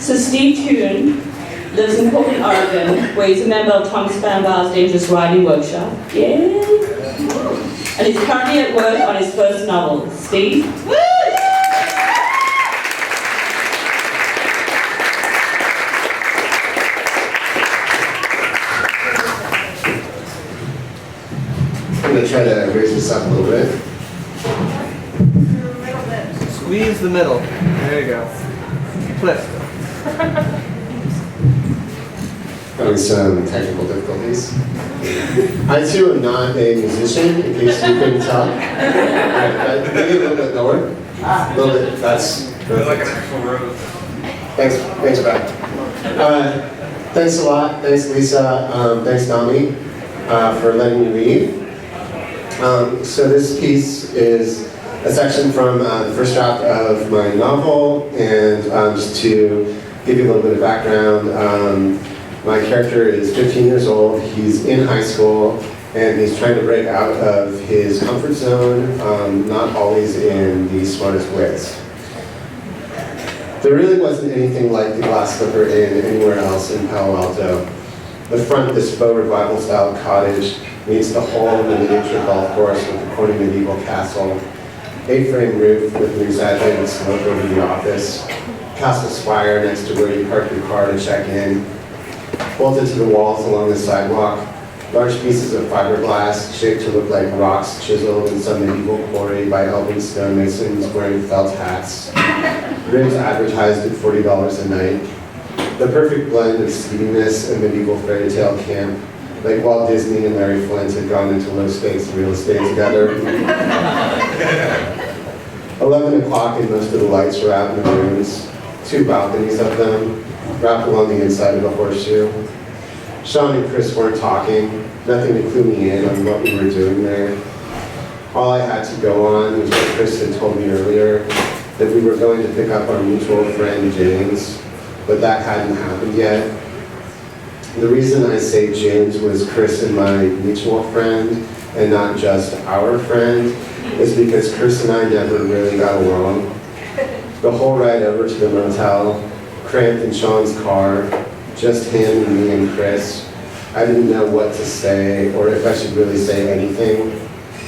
So Steve Toon lives in Portland, Oregon, where he's a member of Tom Spanbar's Dangerous Riding Workshop. Yay! And he's currently at work on his first novel. Steve? Woo! I'm going to try to raise this up a little bit. Squeeze the middle. There you go. Flip. Having some technical difficulties. I too am not a musician, in case you couldn't tell. Maybe a little bit lower. A little bit, that's like an actual rose. Thanks, Beth. Thanks a lot. Thanks, Lisa. Thanks, Nami, for letting me read. So this piece is a section from the first draft of my novel, and just to give you a little bit of background, my character is 15 years old, he's in high school, and he's trying to break out of his comfort zone, not always in the smartest ways. There really wasn't anything like the Glass Slipper Inn anywhere else in Palo Alto. The front of this faux revival style cottage meets the whole of the miniature golf course with the corny medieval castle. A-frame roof with an exaggerated slope over the office. Castle spire next to where you park your car to check in. Bolted to the walls along the sidewalk. Large pieces of fiberglass shaped to look like rocks chiseled in some medieval quarry by elven stonemasons wearing felt hats. Rooms advertised at $40 a night. The perfect blend of seediness and medieval fairy tale camp, like Walt Disney and Larry Flint had gone into low-stakes real estate together. 11 o'clock and most of the lights were out in the rooms. 2 balconies of them, wrapped along the inside of the horseshoe. Sean and Chris weren't talking, nothing to clue me in on what we were doing there. All I had to go on was what Chris had told me earlier, that we were going to pick up our mutual friend James, but that hadn't happened yet. The reason I say James was Chris and my mutual friend, and not just our friend, is because Chris and I never really got along. The whole ride over to the motel, cramped in Sean's car, just him and me and Chris. I didn't know what to say, or if I should really say anything.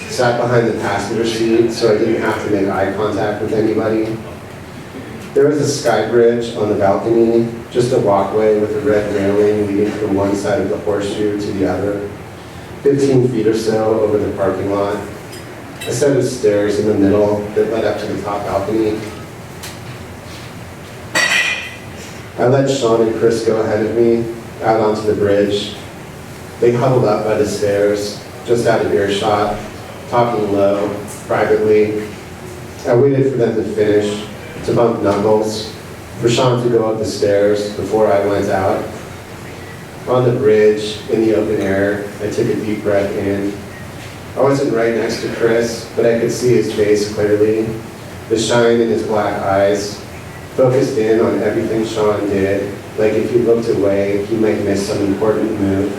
Sat behind the passenger seat, so I didn't have to make eye contact with anybody. There was a sky bridge on the balcony, just a walkway with a red railing leading from one side of the horseshoe to the other. 15 feet or so over the parking lot. A set of stairs in the middle that led up to the top balcony. I let Sean and Chris go ahead of me, out onto the bridge. They huddled up by the stairs, just out of earshot, talking low, privately. I waited for them to finish, to bump knuckles, for Sean to go up the stairs before I went out. On the bridge, in the open air, I took a deep breath in. I wasn't right next to Chris, but I could see his face clearly, the shine in his black eyes, focused in on everything Sean did, like if he looked away, he might miss some important move.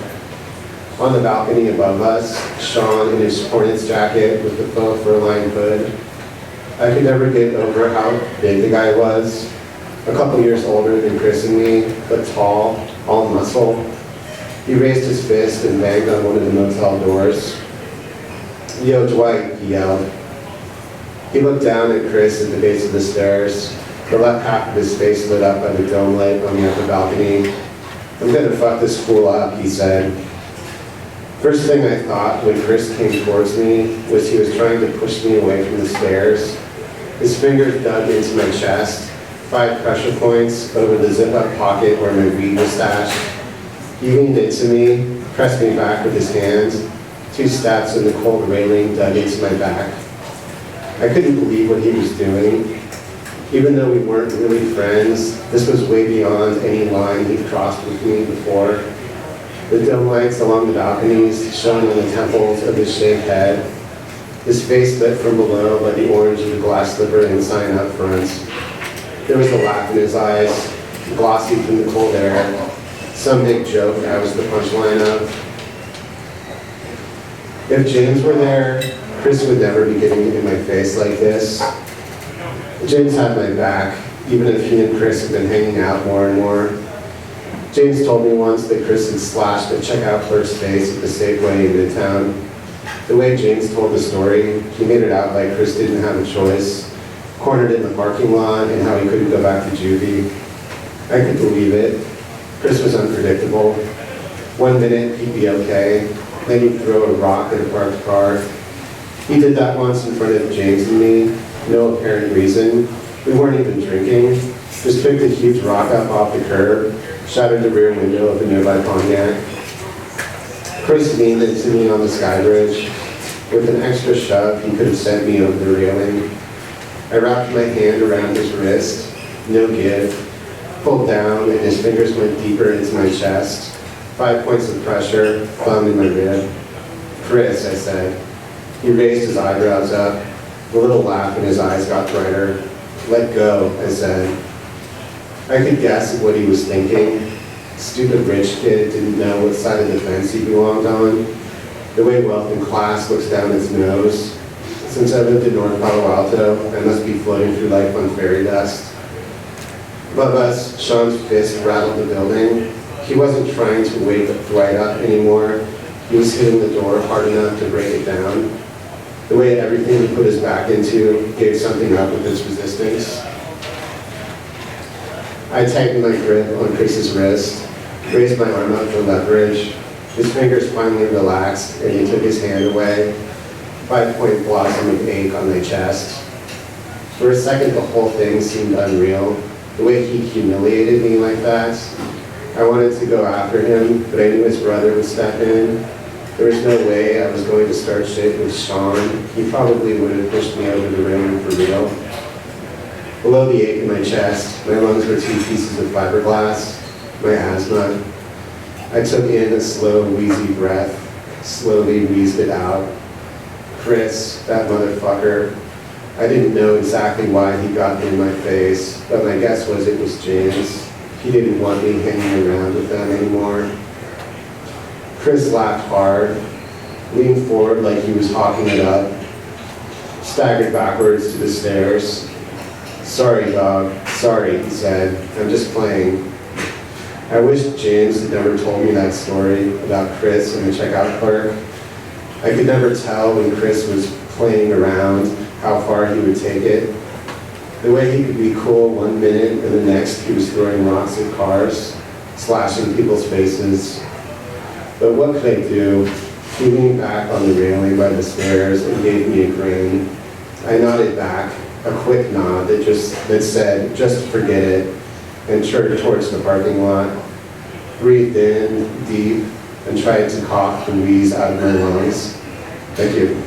On the balcony above us, Sean in his Hornets jacket with the faux fur-lined hood. I could never get over how big the guy was. A couple years older than Chris and me, but tall, all muscle. He raised his fist and banged on one of the motel doors. "Yo, Dwight," he yelled. He looked down at Chris at the base of the stairs. The left half of his face lit up by the dome light on the upper balcony. "I'm gonna fuck this fool up," he said. First thing I thought when Chris came towards me was he was trying to push me away from the stairs. His fingers dug into my chest, 5 pressure points over the zip-up pocket where my weed was stashed. He leaned into me, pressed me back with his hand. 2 steps and the cold railing dug into my back. I couldn't believe what he was doing. Even though we weren't really friends, this was way beyond any line he'd crossed with me before. The dome lights along the balconies shone on the temples of his shaved head. His face lit from below by the orange of the Glass Slipper Inn sign up front. There was a laugh in his eyes, glossy from the cold air. Some big joke I was the punchline of. If James were there, Chris would never be getting in my face like this. James had my back. even if he and Chris have been hanging out more and more. James told me once that Chris had slashed a checkout clerk's face at the Safeway in Midtown. The way James told the story, he made it out like Chris didn't have a choice, cornered in the parking lot, and how he couldn't go back to juvie. I could believe it. Chris was unpredictable. One minute he'd be okay, then he'd throw a rock at a parked car. He did that once in front of James and me, no apparent reason. We weren't even drinking. Just picked a huge rock up off the curb, shattered the rear window of a nearby Pontiac. Chris leaned into me on the sky bridge. With an extra shove, he could have sent me over the railing. I wrapped my hand around his wrist, no give, pulled down, and his fingers went deeper into my chest. 5 points of pressure, thumb in my rib. Chris, I said. He raised his eyebrows up. A little laugh and his eyes got brighter. Let go, I said. I could guess at what he was thinking. Stupid rich kid didn't know what side of the fence he belonged on. The way wealth and class looks down its nose. Since I lived in North Palo Alto, I must be floating through life on fairy dust. Above us, Sean's fist rattled the building. He wasn't trying to wake Dwight up anymore. He was hitting the door hard enough to break it down. The way everything he put his back into gave something up with its resistance. I tightened my grip on Chris's wrist, raised my arm up for leverage. His fingers finally relaxed, and he took his hand away. 5-point blossom of ache on my chest. For a second, the whole thing seemed unreal. The way he humiliated me like that. I wanted to go after him, but I knew his brother would step in. There was no way I was going to start shit with Sean. He probably would have pushed me over the railing for real. Below the ache in my chest, my lungs were 2 pieces of fiberglass, my asthma. I took in a slow, wheezy breath, slowly wheezed it out. Chris, that motherfucker. I didn't know exactly why he got in my face, but my guess was it was James. He didn't want me hanging around with them anymore. Chris laughed hard, leaned forward like he was hawking it up, staggered backwards to the stairs. Sorry, dog. Sorry, he said. I'm just playing. I wish James had never told me that story about Chris and the checkout clerk. I could never tell when Chris was playing around how far he would take it. The way he could be cool one minute and the next he was throwing rocks at cars, slashing people's faces. But what could I do? He leaned back on the railing by the stairs and gave me a grin. I nodded back, a quick nod that said, just forget it, and turned towards the parking lot. Breathed in, deep, and tried to cough and wheeze out of my lungs. Thank you.